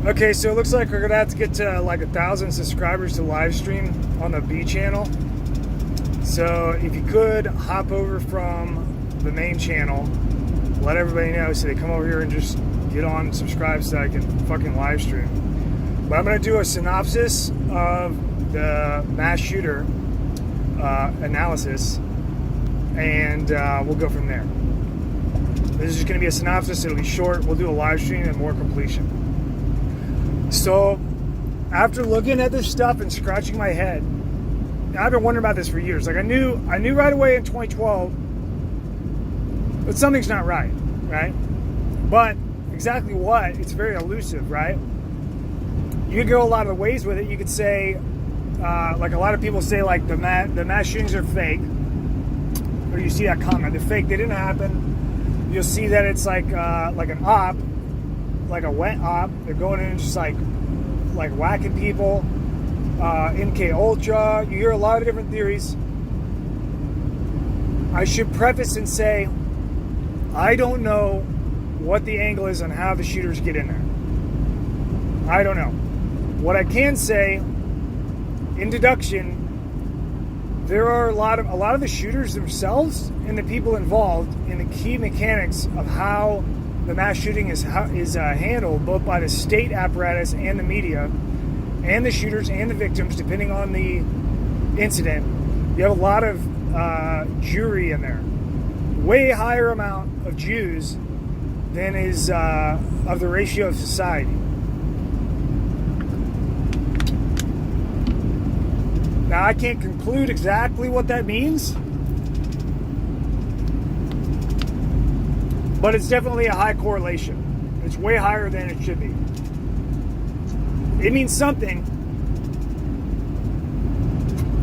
Okay, so it looks like we're gonna have to get to like 1,000 subscribers to live stream on the B channel. So if you could hop over from the main channel, let everybody know so they come over here and just get on and subscribe so I can fucking live stream. But I'm gonna do a synopsis of the mass shooter analysis, and we'll go from there. This is just gonna be a synopsis. It'll be short. We'll do a live stream and more completion. So, after looking at this stuff and scratching my head, I've been wondering about this for years. Like I knew right away in 2012 that something's not right? But exactly what? It's very elusive, right? You could go a lot of ways with it. You could say, like a lot of people say, like the mass shootings are fake, or you see that comment, they're fake. They didn't happen. You'll see that it's like an op. Like a wet op, they're going in and just like whacking people. MK Ultra. You hear a lot of different theories. I should preface and say, I don't know what the angle is on how the shooters get in there. I don't know. What I can say, in deduction, there are a lot of the shooters themselves and the people involved in the key mechanics of how the mass shooting is handled both by the state apparatus and the media and the shooters and the victims, depending on the incident. You have a lot of Jewry in there. Way higher amount of Jews than is of the ratio of society. Now, I can't conclude exactly what that means, but it's definitely a high correlation. It's way higher than it should be. It means something.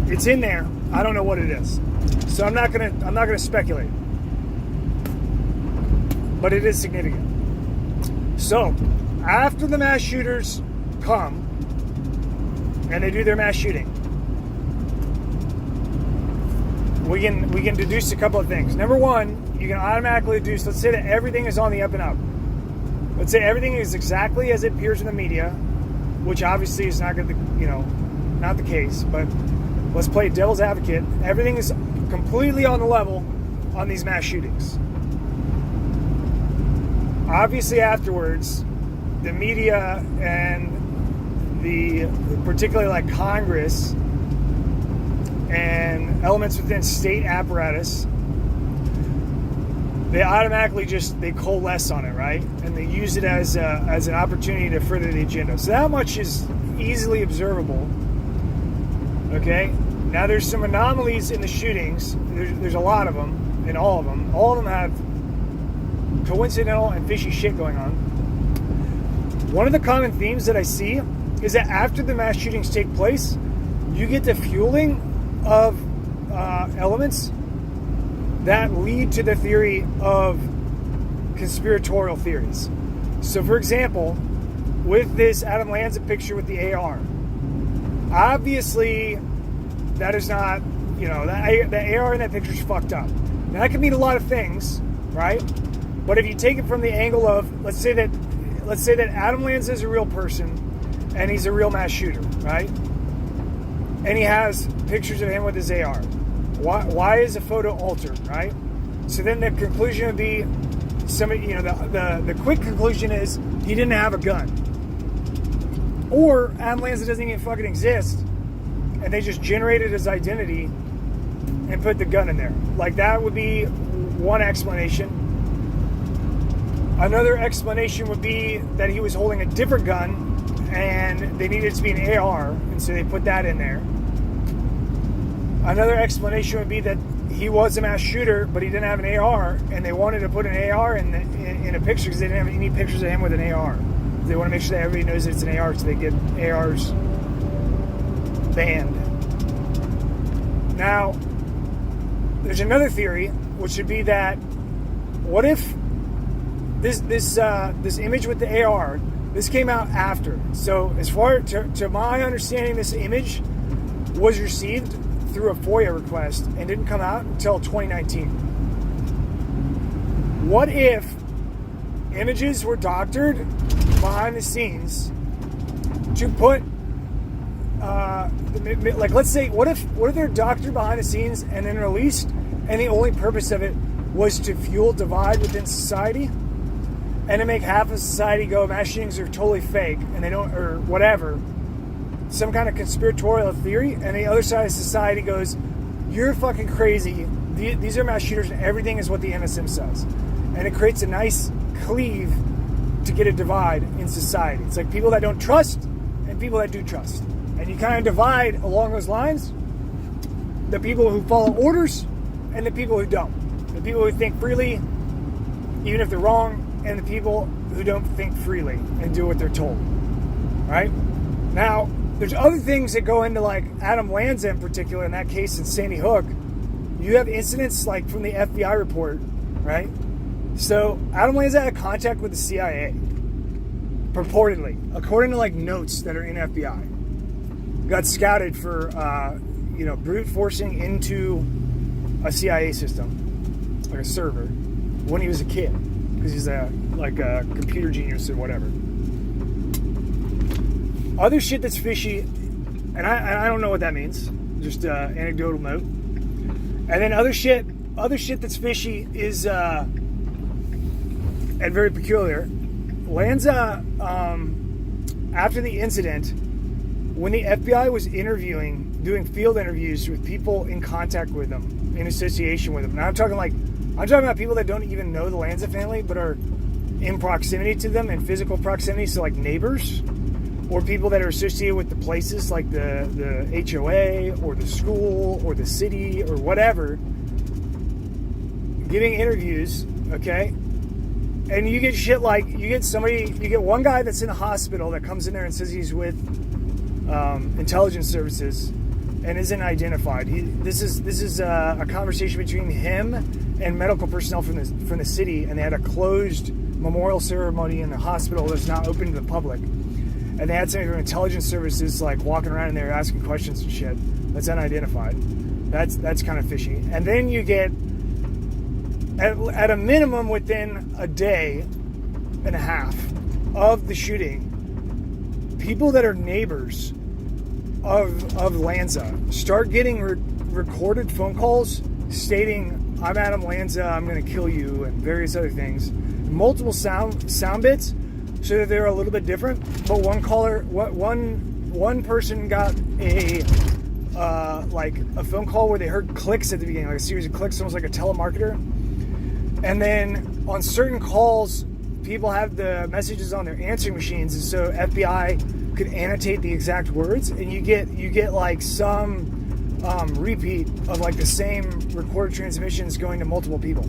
It's in there. I don't know what it is. So I'm not gonna speculate. But it is significant. So, after the mass shooters come and they do their mass shooting, we can deduce a couple of things. Number one, you can automatically deduce, let's say that everything is on the up and up. Let's say everything is exactly as it appears in the media, which obviously is not going to, not the case, but let's play devil's advocate. Everything is completely on the level on these mass shootings. Obviously afterwards, the media and particularly like Congress and elements within state apparatus, they automatically they coalesce on it, right? And they use it as an opportunity to further the agenda. So that much is easily observable. Okay? Now there's some anomalies in the shootings. There's a lot of them, in all of them. All of them have coincidental and fishy shit going on. One of the common themes that I see is that after the mass shootings take place, you get the fueling of elements that lead to the theory of conspiratorial theories. So, for example, with this Adam Lanza picture with the AR, obviously that is not, the AR in that picture is fucked up. Now, that can mean a lot of things, right? But if you take it from the angle of, let's say that Adam Lanza is a real person and he's a real mass shooter, right? And he has pictures of him with his AR. Why is a photo altered, right? So then the conclusion would be, the quick conclusion is he didn't have a gun. Or Adam Lanza doesn't even fucking exist, and they just generated his identity and put the gun in there. Like, that would be one explanation. Another explanation would be that he was holding a different gun and they needed it to be an AR, and so they put that in there. Another explanation would be that he was a mass shooter, but he didn't have an AR, and they wanted to put an AR in a picture because they didn't have any pictures of him with an AR. They want to make sure that everybody knows it's an AR, so they get ARs banned. Now, there's another theory, which would be that what if this image with the AR, this came out after. So as far to my understanding, this image was received through a FOIA request and didn't come out until 2019. What if images were doctored behind the scenes to put, like, let's say, what if they're a doctor behind the scenes and then released, and the only purpose of it was to fuel divide within society, and to make half of society go, mass shootings are totally fake, and they don't, or whatever, some kind of conspiratorial theory, and the other side of society goes, you're fucking crazy, these are mass shooters, and everything is what the MSM says. And it creates a nice cleave to get a divide in society. It's like people that don't trust and people that do trust. And you kind of divide along those lines the people who follow orders and the people who don't. The people who think freely, even if they're wrong, and the people who don't think freely and do what they're told. Right? Now, there's other things that go into, like Adam Lanza in particular, in that case in Sandy Hook. You have incidents like from the FBI report, right? So Adam Lanza had contact with the CIA, purportedly, according to like notes that are in FBI. Got scouted for, brute forcing into a CIA system, like a server, when he was a kid, because he's a computer genius or whatever. Other shit that's fishy, and I don't know what that means. Just anecdotal note. And then other shit that's fishy is and very peculiar. Lanza, after the incident, when the FBI was doing field interviews with people in contact with them, in association with them. Now I'm talking about people that don't even know the Lanza family, but are in proximity to them, in physical proximity, so like neighbors, or people that are associated with the places like the HOA or the school or the city or whatever, giving interviews, okay? And you get shit like, you get one guy that's in the hospital that comes in there and says he's with intelligence services and isn't identified. This is a conversation between him and medical personnel from the city, and they had a closed memorial ceremony in the hospital that's not open to the public. And they had somebody from intelligence services like walking around in there asking questions and shit that's unidentified. That's kind of fishy. And then you get, at a minimum, within a day and a half of the shooting, people that are neighbors of Lanza start getting recorded phone calls stating, "I'm Adam Lanza, I'm going to kill you," and various other things. Multiple sound bits, so that they're a little bit different. But one person got a phone call where they heard clicks at the beginning, like a series of clicks, almost like a telemarketer. And then on certain calls, people have the messages on their answering machines, and so FBI could annotate the exact words, and you get like some repeat of like the same recorded transmissions going to multiple people.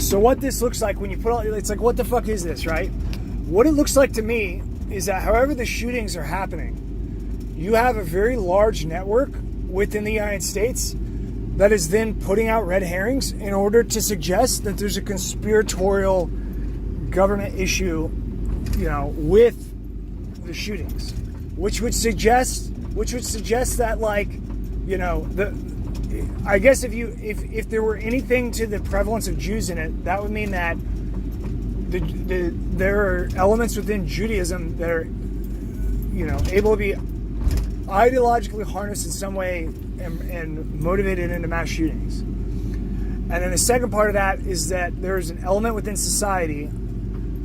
So what this looks like when you put all, it's like, what the fuck is this, right? What it looks like to me is that however the shootings are happening, you have a very large network within the United States that is then putting out red herrings in order to suggest that there's a conspiratorial government issue, with the shootings, which would suggest that, like, I guess if there were anything to the prevalence of Jews in it, that would mean that there are elements within Judaism that are, able to be ideologically harnessed in some way and motivated into mass shootings. And then the second part of that is that there's an element within society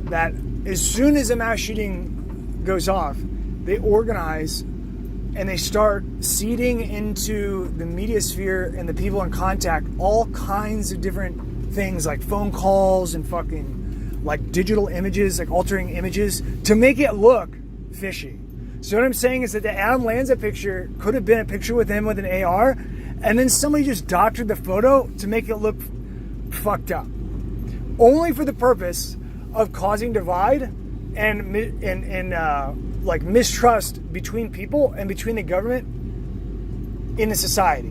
that as soon as a mass shooting goes off, they organize and they start seeding into the media sphere and the people in contact all kinds of different things, like phone calls and fucking like digital images, like altering images to make it look fishy. So what I'm saying is that the Adam Lanza picture could have been a picture with him with an AR, and then somebody just doctored the photo to make it look fucked up, only for the purpose of causing divide and like mistrust between people and between the government in the society.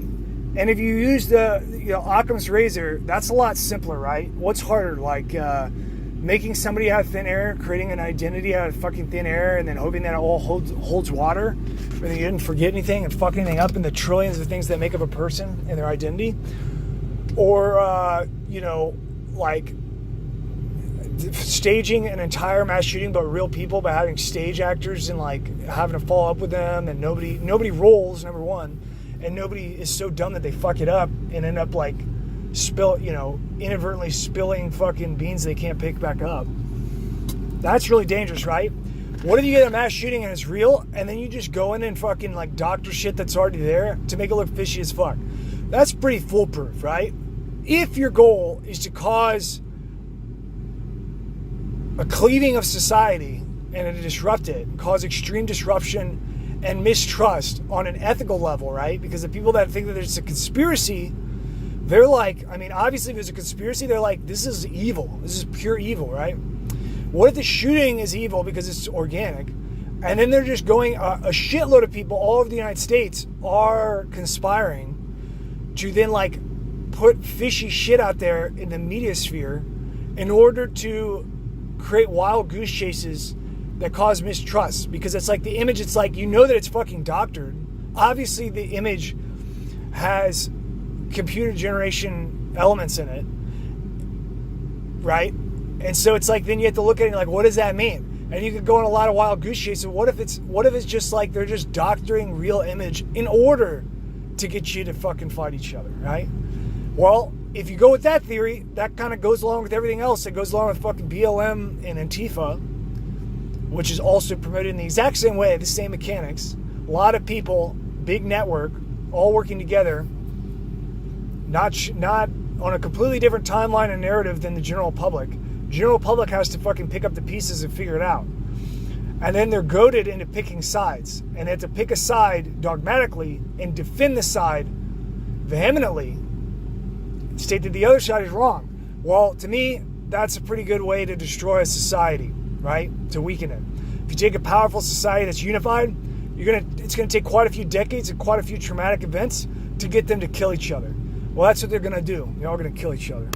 And if you use the Occam's razor, that's a lot simpler, right? What's harder, like making somebody out of thin air, creating an identity out of fucking thin air, and then hoping that it all holds water, and then you didn't forget anything and fuck anything up in the trillions of things that make up a person and their identity, or like staging an entire mass shooting, but real people, by having stage actors and like having to follow up with them, and nobody rolls, number one, and nobody is so dumb that they fuck it up and end up like inadvertently spilling fucking beans they can't pick back up. That's really dangerous, right? What if you get a mass shooting and it's real, and then you just go in and fucking like doctor shit that's already there to make it look fishy as fuck? That's pretty foolproof, right? If your goal is to cause a cleaving of society and to disrupt it, cause extreme disruption and mistrust on an ethical level, right? Because the people that think that there's a conspiracy, they're like, I mean, obviously if there's a conspiracy, they're like, this is evil. This is pure evil, right? What if the shooting is evil because it's organic? And then they're just going, a shitload of people all over the United States are conspiring to then like put fishy shit out there in the media sphere in order to create wild goose chases that cause mistrust. Because it's like the image, it's like, you know that it's fucking doctored. Obviously the image has computer generation elements in it, right? And so it's like, then you have to look at it and like, what does that mean? And you could go on a lot of wild goose chases. What if it's just like they're just doctoring real image in order to get you to fucking fight each other, right? Well, if you go with that theory, that kind of goes along with everything else. It goes along with fucking BLM and Antifa, which is also promoted in the exact same way, the same mechanics. A lot of people, big network, all working together, not on a completely different timeline and narrative than the general public. General public has to fucking pick up the pieces and figure it out. And then they're goaded into picking sides. And they have to pick a side dogmatically and defend the side vehemently, state that the other side is wrong. Well, to me, that's a pretty good way to destroy a society, right? To weaken it. If you take a powerful society that's unified, it's gonna take quite a few decades and quite a few traumatic events to get them to kill each other. Well, that's what they're gonna do. They're all gonna kill each other.